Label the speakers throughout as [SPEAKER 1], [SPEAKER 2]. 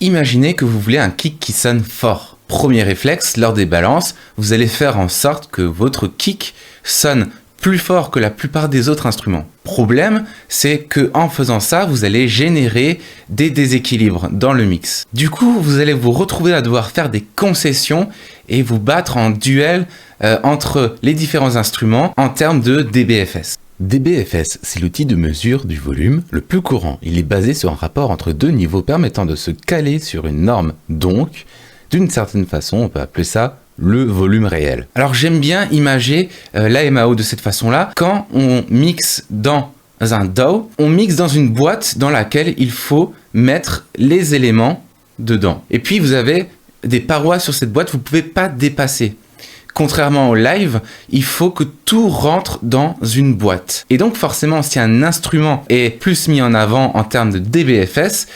[SPEAKER 1] Imaginez que vous voulez un kick qui sonne fort. Premier réflexe, lors des balances, vous allez faire en sorte que votre kick sonne plus fort que la plupart des autres instruments. Problème, c'est que en faisant ça, vous allez générer des déséquilibres dans le mix. Du coup, vous allez vous retrouver à devoir faire des concessions et vous battre en duel entre les différents instruments en termes de dBFS.
[SPEAKER 2] dBFS, c'est l'outil de mesure du volume le plus courant. Il est basé sur un rapport entre deux niveaux permettant de se caler sur une norme. Donc, d'une certaine façon, on peut appeler ça le volume réel.
[SPEAKER 1] Alors j'aime bien imager l'AMAO de cette façon-là. Quand on mixe dans un DAW, on mixe dans une boîte dans laquelle il faut mettre les éléments dedans. Et puis vous avez des parois sur cette boîte, vous ne pouvez pas dépasser. Contrairement au live, il faut que tout rentre dans une boîte. Et donc forcément, si un instrument est plus mis en avant en termes de dBFS,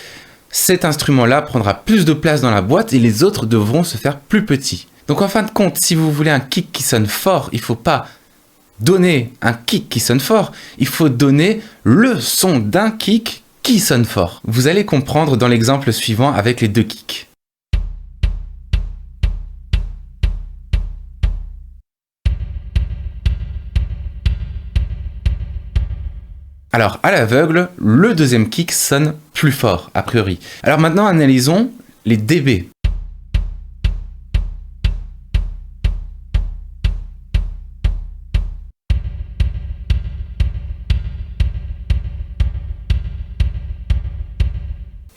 [SPEAKER 1] cet instrument-là prendra plus de place dans la boîte et les autres devront se faire plus petits. Donc en fin de compte, si vous voulez un kick qui sonne fort, il ne faut pas donner un kick qui sonne fort, il faut donner le son d'un kick qui sonne fort. Vous allez comprendre dans l'exemple suivant avec les deux kicks. Alors, à l'aveugle, le deuxième kick sonne plus fort, a priori. Alors maintenant, analysons les dB.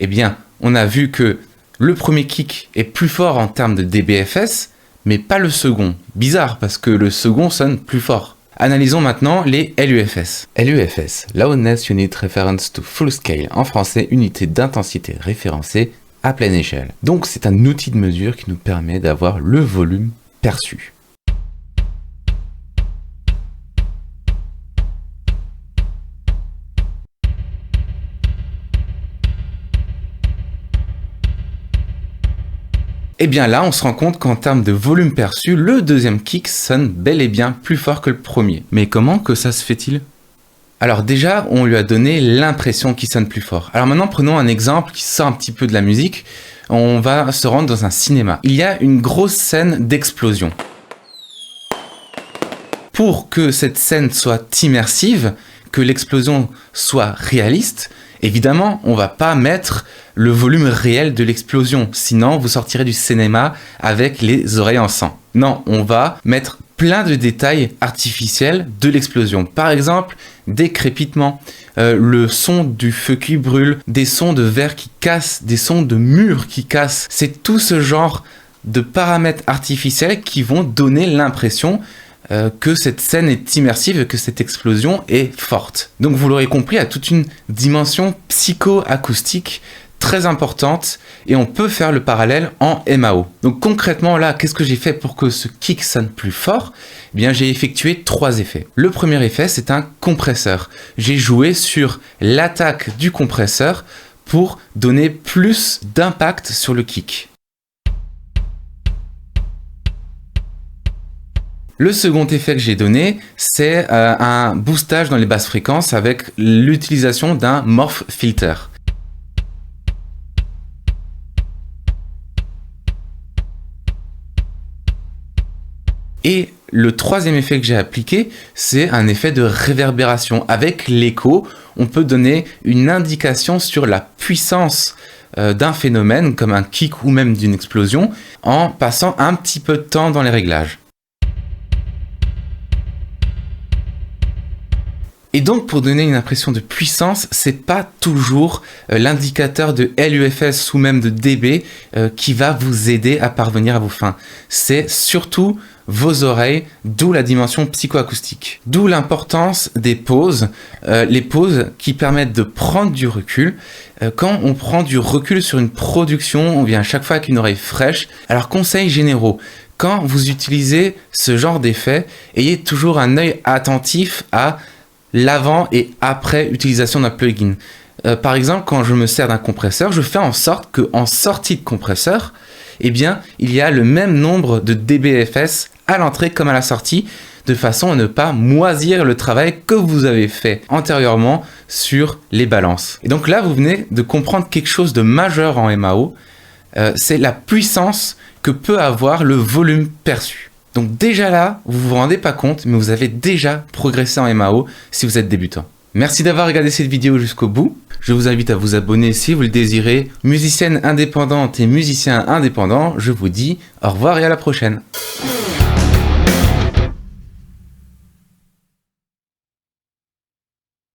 [SPEAKER 1] Eh bien, on a vu que le premier kick est plus fort en termes de dBFS, mais pas le second. Bizarre, parce que le second sonne plus fort. Analysons maintenant les LUFS.
[SPEAKER 2] LUFS, Loudness Unit Reference to Full Scale, en français, unité d'intensité référencée à pleine échelle. Donc c'est un outil de mesure qui nous permet d'avoir le volume perçu.
[SPEAKER 1] Et bien là, on se rend compte qu'en termes de volume perçu, le deuxième kick sonne bel et bien plus fort que le premier. Mais comment que ça se fait-il? Alors déjà, on lui a donné l'impression qu'il sonne plus fort. Alors maintenant, prenons un exemple qui sort un petit peu de la musique. On va se rendre dans un cinéma. Il y a une grosse scène d'explosion. Pour que cette scène soit immersive, que l'explosion soit réaliste, évidemment, on va pas mettre le volume réel de l'explosion, sinon vous sortirez du cinéma avec les oreilles en sang. Non, on va mettre plein de détails artificiels de l'explosion. Par exemple, des crépitements, le son du feu qui brûle, des sons de verre qui cassent, des sons de murs qui cassent. C'est tout ce genre de paramètres artificiels qui vont donner l'impression que cette scène est immersive et que cette explosion est forte. Donc vous l'aurez compris, il y a toute une dimension psycho-acoustique très importante et on peut faire le parallèle en MAO. Donc concrètement là, qu'est-ce que j'ai fait pour que ce kick sonne plus fort? Eh bien j'ai effectué 3 effets. Le premier effet, c'est un compresseur. J'ai joué sur l'attaque du compresseur pour donner plus d'impact sur le kick. Le second effet que j'ai donné, c'est un boostage dans les basses fréquences avec l'utilisation d'un morph filter. Et le troisième effet que j'ai appliqué, c'est un effet de réverbération. Avec l'écho, on peut donner une indication sur la puissance d'un phénomène, comme un kick ou même d'une explosion, en passant un petit peu de temps dans les réglages. Et donc, pour donner une impression de puissance, c'est pas toujours l'indicateur de LUFS ou même de dB qui va vous aider à parvenir à vos fins. C'est surtout vos oreilles, d'où la dimension psychoacoustique. D'où l'importance des pauses, les pauses qui permettent de prendre du recul. Quand on prend du recul sur une production, on vient à chaque fois avec une oreille fraîche. Alors, conseils généraux. Quand vous utilisez ce genre d'effet, ayez toujours un œil attentif à l'avant et après utilisation d'un plugin. Par exemple, quand je me sers d'un compresseur, je fais en sorte qu'en sortie de compresseur, eh bien, il y a le même nombre de dBFS à l'entrée comme à la sortie, de façon à ne pas moisir le travail que vous avez fait antérieurement sur les balances. Et donc là, vous venez de comprendre quelque chose de majeur en MAO. c'est la puissance que peut avoir le volume perçu. Donc déjà là, vous vous rendez pas compte, mais vous avez déjà progressé en MAO si vous êtes débutant. Merci d'avoir regardé cette vidéo jusqu'au bout. Je vous invite à vous abonner si vous le désirez. Musicienne indépendante et musiciens indépendants, je vous dis au revoir et à la prochaine.